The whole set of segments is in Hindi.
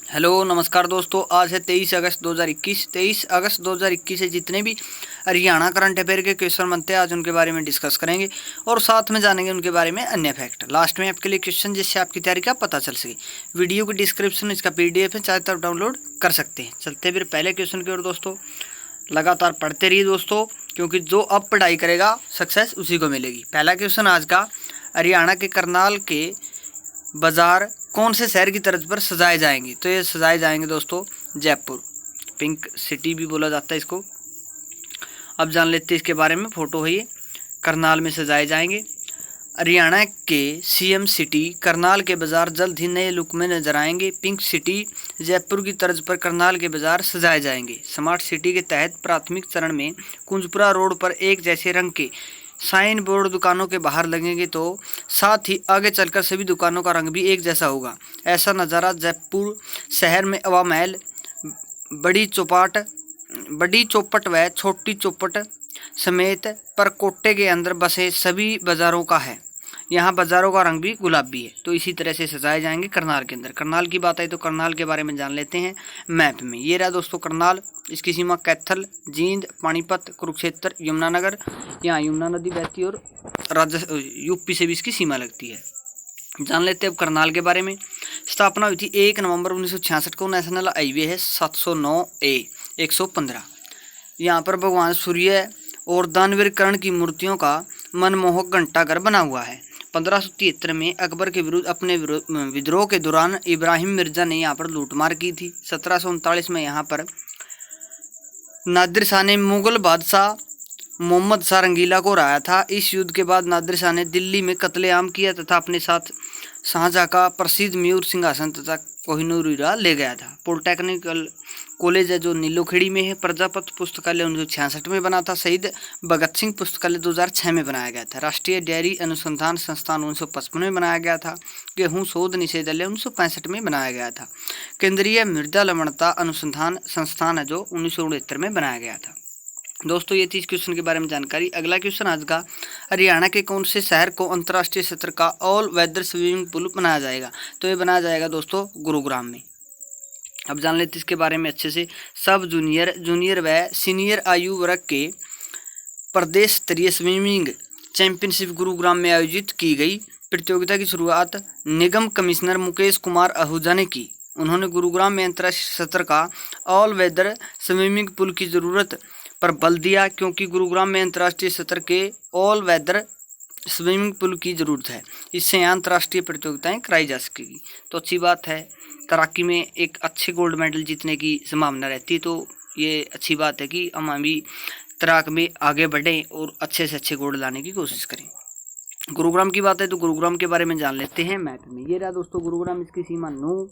हेलो नमस्कार दोस्तों, आज है 23 अगस्त 2021। 23 अगस्त 2021 से जितने भी हरियाणा करंट अफेयर के क्वेश्चन बनते हैं आज उनके बारे में डिस्कस करेंगे और साथ में जानेंगे उनके बारे में अन्य फैक्ट। लास्ट में आपके लिए क्वेश्चन जिससे आपकी तैयारी का पता चल सके। वीडियो की डिस्क्रिप्शन में इसका PDF है, चाहे तब डाउनलोड कर सकते हैं। चलते फिर पहले क्वेश्चन की ओर दोस्तों। लगातार पढ़ते रहिए दोस्तों, क्योंकि जो अब पढ़ाई करेगा सक्सेस उसी को मिलेगी। पहला क्वेश्चन आज का, हरियाणा के करनाल के बाजार कौन से शहर की तर्ज पर सजाए जाएंगे? तो ये सजाए जाएंगे दोस्तों जयपुर, पिंक सिटी भी बोला जाता है इसको। अब जान लेते हैं इसके बारे में। फोटो है ये, करनाल में सजाए जाएंगे। हरियाणा के CM सिटी करनाल के बाजार जल्द ही नए लुक में नजर आएंगे। पिंक सिटी जयपुर की तर्ज पर करनाल के बाजार सजाए जाएंगे। स्मार्ट सिटी के तहत प्राथमिक चरण में कुंजपुरा रोड पर एक जैसे रंग के साइन बोर्ड दुकानों के बाहर लगेंगे, तो साथ ही आगे चलकर सभी दुकानों का रंग भी एक जैसा होगा। ऐसा नज़ारा जयपुर शहर में हवा महल, बड़ी चौपट व छोटी चौपट समेत परकोटे के अंदर बसे सभी बाजारों का है। यहाँ बाजारों का रंग भी गुलाबी है। तो इसी तरह से सजाए जाएंगे करनाल के अंदर। करनाल की बात आई तो करनाल के बारे में जान लेते हैं मैप में। ये रहा दोस्तों करनाल। इसकी सीमा कैथल, जींद, पानीपत, कुरुक्षेत्र, यमुनानगर, यहाँ यमुना नदी बहती है और यूपी से भी इसकी सीमा लगती है। जान लेते हैं अब करनाल के बारे में। स्थापना हुई थी 1 नवंबर 1966 को। नेशनल हाईवे है 709A 115। यहाँ पर भगवान सूर्य और दानवीर कर्ण की मूर्तियों का मनमोहक घंटाघर बना हुआ है। 1573 में अकबर के विरुद्ध अपने विद्रोह के दौरान इब्राहिम मिर्जा ने यहाँ पर लूटमार की थी। 1739 में यहाँ पर नादिर शाह ने मुगल बादशाह मोहम्मद शाह रंगीला को हराया था। इस युद्ध के बाद नादिर शाह ने दिल्ली में कत्लेआम किया तथा अपने साथ शाहजहाँ का प्रसिद्ध मयूर सिंहासन तथा कोहिनूर हीरा ले गया था। पॉलिटेक्निकल कॉलेज है जो नीलोखेड़ी में है। प्रजापति पुस्तकालय 1966 में बना था। शहीद भगत सिंह पुस्तकालय 2006 में बनाया गया था। राष्ट्रीय डेयरी अनुसंधान संस्थान 1955 में बनाया गया था। गेहूं शोध निषेधालय 1965 में बनाया गया था। केंद्रीय मृदा लवणता अनुसंधान संस्थान है जो 1969 में बनाया गया था। दोस्तों ये थी इस क्वेश्चन के बारे में जानकारी। अगला क्वेश्चन आज का, हरियाणा के कौन से शहर को अंतर्राष्ट्रीय स्तर का ऑल वेदर स्विमिंग पूल बनाया जाएगा? तो ये बनाया जाएगा दोस्तों गुरुग्राम में। अब जान लेते इसके बारे में अच्छे से। सब जूनियर व सीनियर आयु वर्ग के प्रदेश स्तरीय स्विमिंग चैंपियनशिप गुरुग्राम में आयोजित की गई। प्रतियोगिता की शुरुआत निगम कमिश्नर मुकेश कुमार आहूजा ने की। उन्होंने गुरुग्राम में अंतर्राष्ट्रीय स्तर का ऑल वेदर स्विमिंग पूल की जरूरत पर बल दिया, क्योंकि गुरुग्राम में अंतर्राष्ट्रीय स्तर के ऑल वेदर स्विमिंग पूल की जरूरत है। इससे अंतर्राष्ट्रीय प्रतियोगिताएं कराई जा सकेगी। तो अच्छी बात है, तैराकी में एक अच्छे गोल्ड मेडल जीतने की संभावना रहती है। तो ये अच्छी बात है कि हम अभी तैराक में आगे बढ़ें और अच्छे से अच्छे गोल्ड लाने की कोशिश करें। गुरुग्राम की बात है तो गुरुग्राम के बारे में जान लेते हैं मैप में। ये रहा दोस्तों गुरुग्राम। इसकी सीमा नूंह,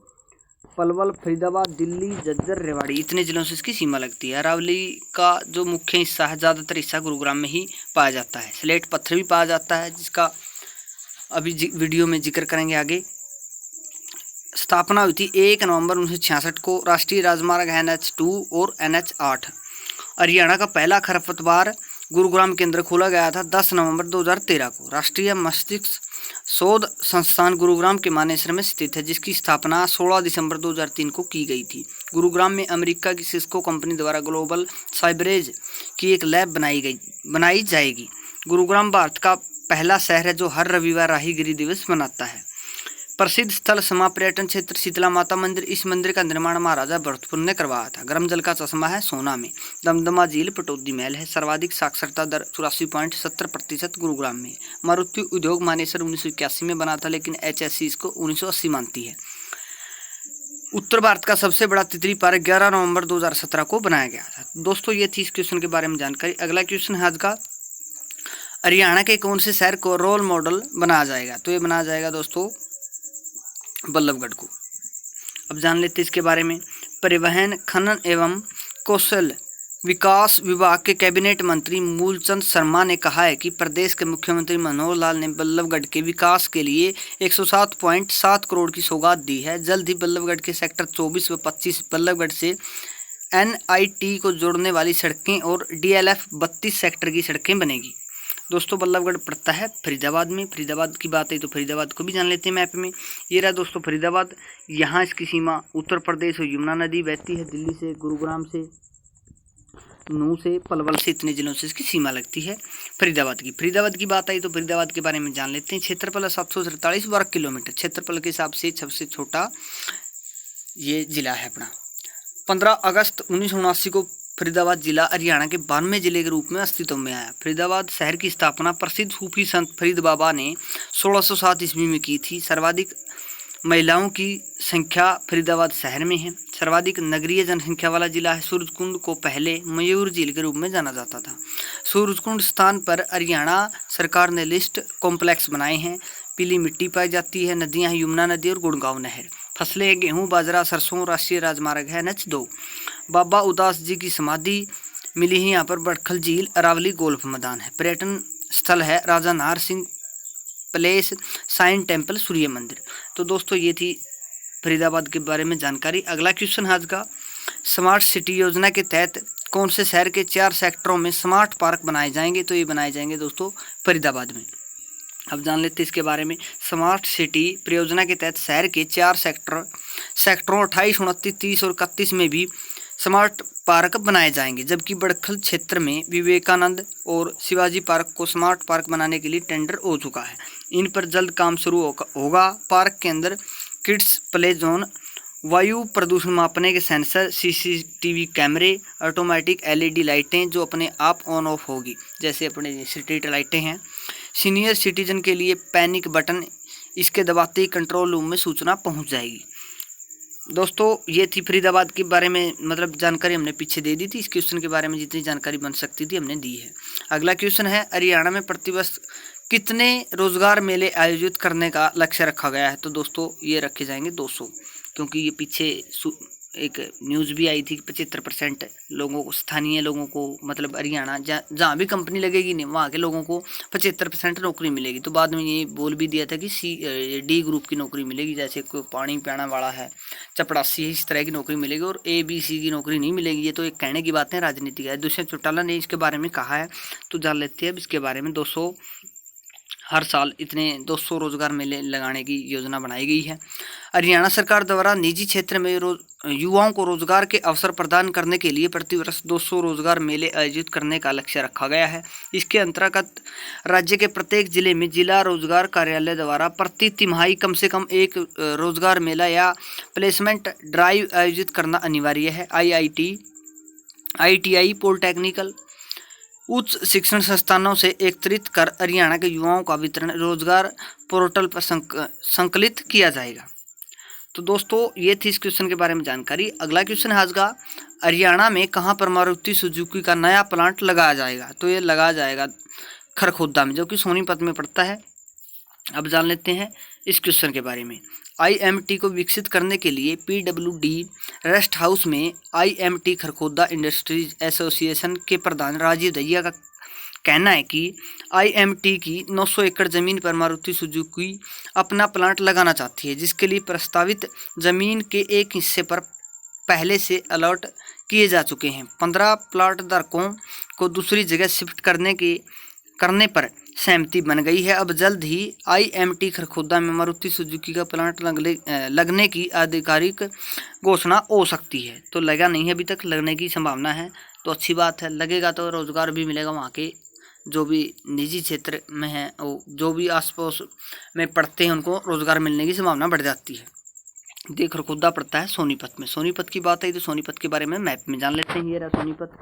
पलवल, फरीदाबाद, दिल्ली, झज्जर, रेवाड़ी इतने जिलों से इसकी सीमा लगती है। अरावली का जो मुख्य हिस्सा है, ज़्यादातर हिस्सा गुरुग्राम में ही पाया जाता है। स्लेट पत्थर भी पाया जाता है, जिसका अभी वीडियो में जिक्र करेंगे आगे। स्थापना हुई थी 1 नवंबर 1966 को। राष्ट्रीय राजमार्ग NH2 और NH8। हरियाणा का पहला खरपतवार गुरुग्राम के अंदर खोला गया था 10 नवंबर 2013 को। राष्ट्रीय मस्तिष्क शोध संस्थान गुरुग्राम के मानेसर में स्थित है, जिसकी स्थापना 16 दिसंबर 2003 को की गई थी। गुरुग्राम में अमेरिका की सिस्को कंपनी द्वारा ग्लोबल साइबरेज की एक लैब बनाई जाएगी। गुरुग्राम भारत का पहला शहर है जो हर रविवार राहीगिरी दिवस मनाता है। प्रसिद्ध स्थल समा पर्यटन क्षेत्र शीतला माता मंदिर। इस मंदिर का निर्माण महाराजा भरतपुर ने करवाया था। गर्म जल का चश्मा है सोना में। दमदमा झील पटौदी महल है। सर्वाधिक साक्षरता दर 84.70% गुरुग्राम में। मारुति उद्योग मानेसर 1981 में बना था, लेकिन HSC इसको 1980 मानती है। उत्तर भारत का सबसे बड़ा तितली पार्क 11 नवंबर 2017 को बनाया गया था। दोस्तों ये थी इस क्वेश्चन के बारे में जानकारी। अगला क्वेश्चन है आज का, हरियाणा के कौन से शहर को रोल मॉडल बनाया जाएगा? तो ये बनाया जाएगा दोस्तों बल्लभगढ़ को। अब जान लेते हैं इसके बारे में। परिवहन, खनन एवं कौशल विकास विभाग के कैबिनेट मंत्री मूलचंद शर्मा ने कहा है कि प्रदेश के मुख्यमंत्री मनोहर लाल ने बल्लभगढ़ के विकास के लिए 107.7 करोड़ की सौगात दी है। जल्द ही बल्लभगढ़ के सेक्टर 24 व 25 बल्लभगढ़ से NIT को जोड़ने वाली सड़कें और DLF 32 सेक्टर की सड़कें बनेगी। दोस्तों बल्लभगढ़ पड़ता है फरीदाबाद में। फरीदाबाद की बात है तो फरीदाबाद को भी जान लेते हैं मैप में। ये रहा दोस्तों फरीदाबाद। यहाँ इसकी सीमा उत्तर प्रदेश और यमुना नदी बहती है दिल्ली से, गुरुग्राम से, नूह से, पलवल से, इतने जिलों से इसकी सीमा लगती है फरीदाबाद की। फरीदाबाद की बात आई तो फरीदाबाद के बारे में जान लेते हैं। क्षेत्रफल 747 वर्ग किलोमीटर, क्षेत्रफल के हिसाब से सबसे छोटा ये जिला है अपना। 15 अगस्त 1979 को फरीदाबाद जिला हरियाणा के 92वें जिले के रूप में अस्तित्व में आया। फरीदाबाद शहर की स्थापना प्रसिद्ध सूफी संत फरीद बाबा ने 1607 ईस्वी में की थी। सर्वाधिक महिलाओं की संख्या फरीदाबाद शहर में है। सर्वाधिक नगरीय जनसंख्या वाला जिला है। सूरजकुंड को पहले मयूर झील के रूप में जाना जाता था। सूरजकुंड स्थान पर हरियाणा सरकार ने लिस्ट कॉम्प्लेक्स बनाए हैं। पीली मिट्टी पाई जाती है। नदियां हैं यमुना नदी और गुड़गांव नहर। फसलें हैं गेहूँ, बाजरा, सरसों। राष्ट्रीय राजमार्ग है NH 2। बाबा उदास जी की समाधि मिली है यहाँ पर। बड़खल झील, अरावली गोल्फ मैदान है। पर्यटन स्थल है राजा नाहर सिंह प्लेस, साइन टेम्पल, सूर्य मंदिर। तो दोस्तों ये थी फरीदाबाद के बारे में जानकारी। अगला क्वेश्चन है आज का, स्मार्ट सिटी योजना के तहत कौन से शहर के 4 सेक्टरों में स्मार्ट पार्क बनाए जाएंगे? तो ये बनाए जाएंगे दोस्तों फरीदाबाद में। अब जान लेते हैं इसके बारे में। स्मार्ट सिटी परियोजना के तहत शहर के 4 सेक्टरों 28, 29, 30 और 31 में भी स्मार्ट पार्क बनाए जाएंगे, जबकि बड़खल क्षेत्र में विवेकानंद और शिवाजी पार्क को स्मार्ट पार्क बनाने के लिए टेंडर हो चुका है। इन पर जल्द काम शुरू होगा। पार्क के अंदर किड्स प्ले जोन, वायु प्रदूषण मापने के सेंसर, CCTV कैमरे, ऑटोमेटिक LED लाइटें जो अपने आप ऑन ऑफ होगी, जैसे अपने स्ट्रीट लाइटें हैं। सीनियर सिटीजन के लिए पैनिक बटन, इसके दबाते ही कंट्रोल रूम में सूचना पहुंच जाएगी। दोस्तों ये थी फरीदाबाद के बारे में मतलब जानकारी हमने पीछे दे दी थी। इस क्वेश्चन के बारे में जितनी जानकारी बन सकती थी हमने दी है। अगला क्वेश्चन है, हरियाणा में प्रतिवर्ष कितने रोजगार मेले आयोजित करने का लक्ष्य रखा गया है? तो दोस्तों ये रखे जाएंगे 200, क्योंकि ये पीछे एक न्यूज़ भी आई थी कि 75% लोगों को, स्थानीय लोगों को, मतलब हरियाणा जहाँ भी कंपनी लगेगी नहीं वहाँ के लोगों को 75% नौकरी मिलेगी। तो बाद में ये बोल भी दिया था कि D ग्रुप की नौकरी मिलेगी, जैसे कोई पानी पियाना वाला है, चपड़ासी है, इस तरह की नौकरी मिलेगी और ABC की नौकरी नहीं मिलेगी। ये तो एक कहने की बात है, राजनीति है। दुष्यंत चौटाला ने इसके बारे में कहा है, तो जान लेते हैं अब इसके बारे में। 200 हर साल इतने 200 रोजगार मेले लगाने की योजना बनाई गई है। हरियाणा सरकार द्वारा निजी क्षेत्र में युवाओं को रोजगार के अवसर प्रदान करने के लिए प्रतिवर्ष 200 रोजगार मेले आयोजित करने का लक्ष्य रखा गया है। इसके अंतर्गत राज्य के प्रत्येक जिले में जिला रोजगार कार्यालय द्वारा प्रति तिमाही कम से कम एक रोजगार मेला या प्लेसमेंट ड्राइव आयोजित करना अनिवार्य है। ITI, पॉलिटेक्निकल, उच्च शिक्षण संस्थानों से एकत्रित कर हरियाणा के युवाओं का वितरण रोजगार पोर्टल पर संकलित किया जाएगा। तो दोस्तों ये थी इस क्वेश्चन के बारे में जानकारी। अगला क्वेश्चन है आज का, हरियाणा में कहाँ पर मारुति सुजुकी का नया प्लांट लगाया जाएगा? तो ये लगाया जाएगा खरखोदा में, जो कि सोनीपत में पड़ता है। अब जान लेते हैं इस क्वेश्चन के बारे में। IMT को विकसित करने के लिए PWD रेस्ट हाउस में IMT खरखोदा इंडस्ट्रीज एसोसिएशन के प्रधान राजीव दहिया का कहना है कि IMT की 900 एकड़ जमीन पर मारुति सुजुकी अपना प्लांट लगाना चाहती है, जिसके लिए प्रस्तावित जमीन के एक हिस्से पर पहले से अलॉट किए जा चुके हैं। 15 प्लाट धारकों को दूसरी जगह शिफ्ट करने पर सहमति बन गई है। अब जल्द ही IMT खरखोदा में मारुति सुजुकी का प्लांट लगने की आधिकारिक घोषणा हो सकती है। तो लगा नहीं है अभी तक, लगने की संभावना है, तो अच्छी बात है। लगेगा तो रोजगार भी मिलेगा, वहाँ के जो भी निजी क्षेत्र में हैं, जो भी आसपास में पढ़ते हैं, उनको रोजगार मिलने की संभावना बढ़ जाती है। ये खरखोदा पड़ता है सोनीपत में। सोनीपत की बात आई तो सोनीपत के बारे में मैप में जान लेते हैं। ये रहा सोनीपत।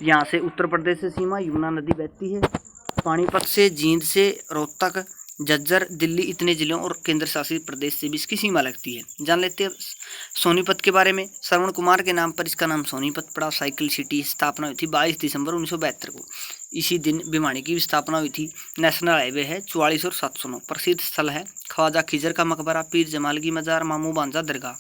यहाँ से उत्तर प्रदेश से सीमा यमुना नदी बहती है। पानीपत से, जींद से, रोहतक, झज्जर, दिल्ली, इतने जिलों और केंद्र शासित प्रदेश से भी इसकी सीमा लगती है। जान लेते हैं सोनीपत के बारे में। श्रवण कुमार के नाम पर इसका नाम सोनीपत पड़ा। साइकिल सिटी स्थापना हुई थी 22 दिसंबर 1972 को। इसी दिन भिवानी की भी स्थापना हुई थी। नेशनल हाईवे है 44 और 709। प्रसिद्ध स्थल है ख्वाजा खिजर का मकबरा, पीर जमाल की मज़ार, मामू बांजा दरगाह।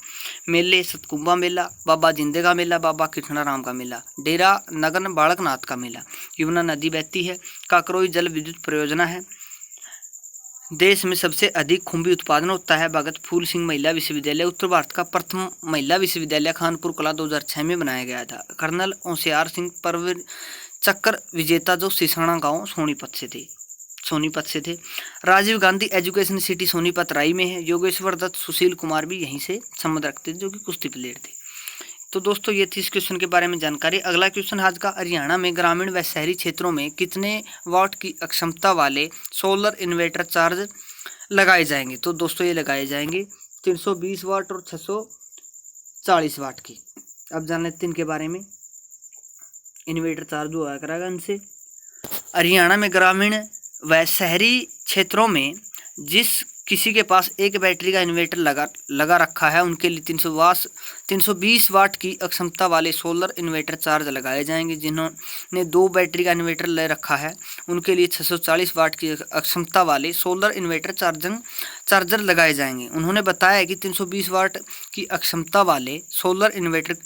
मेले सतकुंबा मेला, बाबा जिंदे का मेला, बाबा कृष्णाराम का मेला, डेरा नगन बालकनाथ का मेला। यमुना नदी बहती है। काकरोई जल विद्युत परियोजना है। देश में सबसे अधिक खुम्बी उत्पादन होता है। भगत फूल सिंह महिला विश्वविद्यालय उत्तर भारत का प्रथम महिला विश्वविद्यालय खानपुर कला 2006 में बनाया गया था। कर्नल होशियार सिंह परवीर चक्कर विजेता जो सिसाना गांव सोनीपत से थे। राजीव गांधी एजुकेशन सिटी सोनीपत राई में है। योगेश्वर दत्त सुशील कुमार भी यहीं से संबंध रखते थे, जो कि कुश्ती प्लेयर थे। तो दोस्तों ये थी इस क्वेश्चन के बारे में जानकारी। अगला क्वेश्चन आज का, हरियाणा में ग्रामीण व शहरी क्षेत्रों में कितने वाट की अक्षमता वाले सोलर इन्वर्टर चार्ज लगाए जाएंगे? तो दोस्तों ये लगाए जाएंगे 320 वाट और 640 वाट की। अब जान लेते हैं इनके बारे में। इन्वर्टर चार्ज हुआ करेगा इनसे। हरियाणा में ग्रामीण व शहरी क्षेत्रों में जिस किसी के पास एक बैटरी का इन्वर्टर लगा रखा है, उनके लिए 320 वाट की अक्षमता वाले सोलर इन्वर्टर चार्ज लगाए जाएंगे। जिन्होंने 2 बैटरी का इन्वर्टर ले रखा है, उनके लिए 640 वाट की अक्षमता वाले सोलर इन्वर्टर चार्जर लगाए जाएंगे। उन्होंने बताया कि 320 वाट की अक्षमता वाले सोलर इन्वर्टर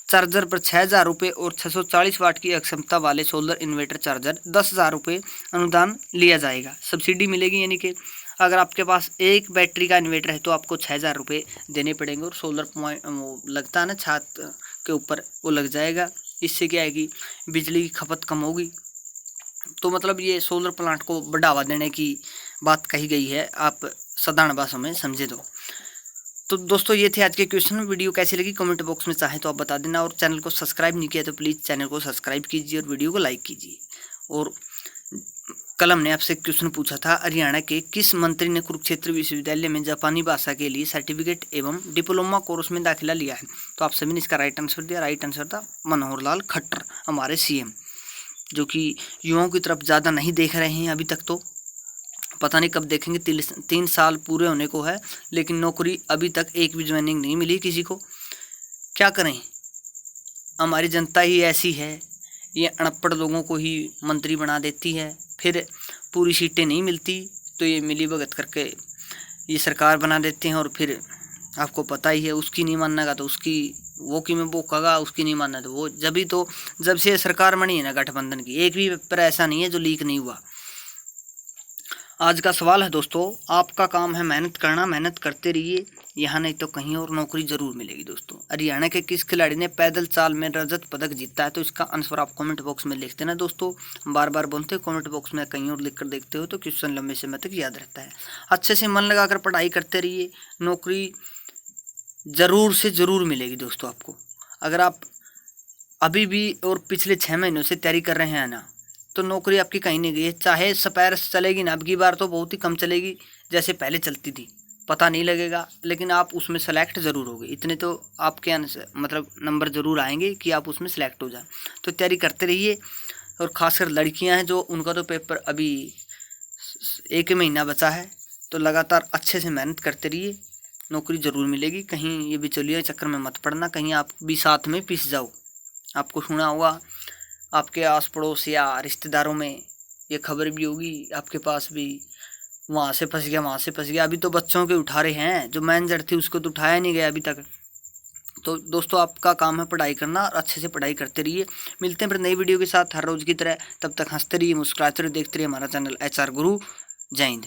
चार्जर पर 6,000 रुपये और 640 वाट की अक्षमता वाले सोलर इन्वर्टर चार्जर 10,000 रुपये अनुदान लिया जाएगा, सब्सिडी मिलेगी। यानी कि अगर आपके पास एक बैटरी का इन्वर्टर है तो आपको 6,000 रुपये देने पड़ेंगे और सोलर पॉइंट वो लगता है ना छत के ऊपर, वो लग जाएगा। इससे क्या है कि बिजली की खपत कम होगी। तो मतलब ये सोलर प्लांट को बढ़ावा देने की बात कही गई है, आप साधारण भाषा में समझे तो दोस्तों ये थे आज के क्वेश्चन। वीडियो कैसी लगी कमेंट बॉक्स में चाहे तो आप बता देना, और चैनल को सब्सक्राइब नहीं किया तो प्लीज़ चैनल को सब्सक्राइब कीजिए और वीडियो को लाइक कीजिए। और कल हमने आपसे क्वेश्चन पूछा था, हरियाणा के किस मंत्री ने कुरुक्षेत्र विश्वविद्यालय में जापानी भाषा के लिए सर्टिफिकेट एवं डिप्लोमा कोर्स में दाखिला लिया है? तो आप सभी ने इसका राइट आंसर दिया। राइट आंसर था मनोहर लाल खट्टर, हमारे सीएम, जो कि युवाओं की तरफ ज़्यादा नहीं देख रहे हैं अभी तक। तो पता नहीं कब देखेंगे। 3 साल पूरे होने को है, लेकिन नौकरी अभी तक एक भी ज्वाइनिंग नहीं मिली किसी को। क्या करें, हमारी जनता ही ऐसी है, ये अनपढ़ लोगों को ही मंत्री बना देती है, फिर पूरी सीटें नहीं मिलती तो ये मिली भगत करके ये सरकार बना देते हैं। और फिर आपको पता ही है, उसकी नहीं मानना तो उसकी, वो कि मैं बोकागा, उसकी नहीं मानना तो वो। जब से सरकार बनी है ना गठबंधन की, एक भी पेपर ऐसा नहीं है जो लीक नहीं हुआ। आज का सवाल है दोस्तों, आपका काम है मेहनत करना, मेहनत करते रहिए, यहाँ नहीं तो कहीं और नौकरी जरूर मिलेगी। दोस्तों हरियाणा के किस खिलाड़ी ने पैदल चाल में रजत पदक जीता है? तो इसका आंसर आप कमेंट बॉक्स में लिखते ना दोस्तों। बार बार बोलते हो कमेंट बॉक्स में, कहीं और लिख कर देखते हो तो क्वेश्चन लंबे समय तक याद रहता है। अच्छे से मन लगाकर पढ़ाई करते रहिए, नौकरी ज़रूर से ज़रूर मिलेगी दोस्तों आपको। अगर आप अभी भी और पिछले 6 महीनों से तैयारी कर रहे हैं ना, तो नौकरी आपकी कहीं नहीं गई है। चाहे स्पैर्स चलेगी ना, अब की बार तो बहुत ही कम चलेगी, जैसे पहले चलती थी, पता नहीं लगेगा, लेकिन आप उसमें सेलेक्ट ज़रूर होगे। इतने तो आपके मतलब नंबर ज़रूर आएंगे कि आप उसमें सेलेक्ट हो जाए। तो तैयारी करते रहिए, और ख़ासकर लड़कियां हैं जो, उनका तो पेपर अभी 1 महीना बचा है, तो लगातार अच्छे से मेहनत करते रहिए, नौकरी ज़रूर मिलेगी। कहीं ये बिचौलिया चक्कर में मत पड़ना, कहीं आप भी साथ में पिस जाओ। आपको सुना होगा आपके आस पड़ोस या रिश्तेदारों में ये खबर भी होगी आपके पास भी, वहाँ से फंस गया, वहाँ से फंस गया। अभी तो बच्चों के उठा रहे हैं, जो मैन जड़ थी उसको तो उठाया नहीं गया अभी तक। तो दोस्तों आपका काम है पढ़ाई करना, और अच्छे से पढ़ाई करते रहिए। मिलते हैं फिर नई वीडियो के साथ हर रोज़ की तरह। तब तक हंसते रहिए, मुस्कुराते रहिए, देखते रहिए हमारा चैनल HR गुरु। जय हिंद।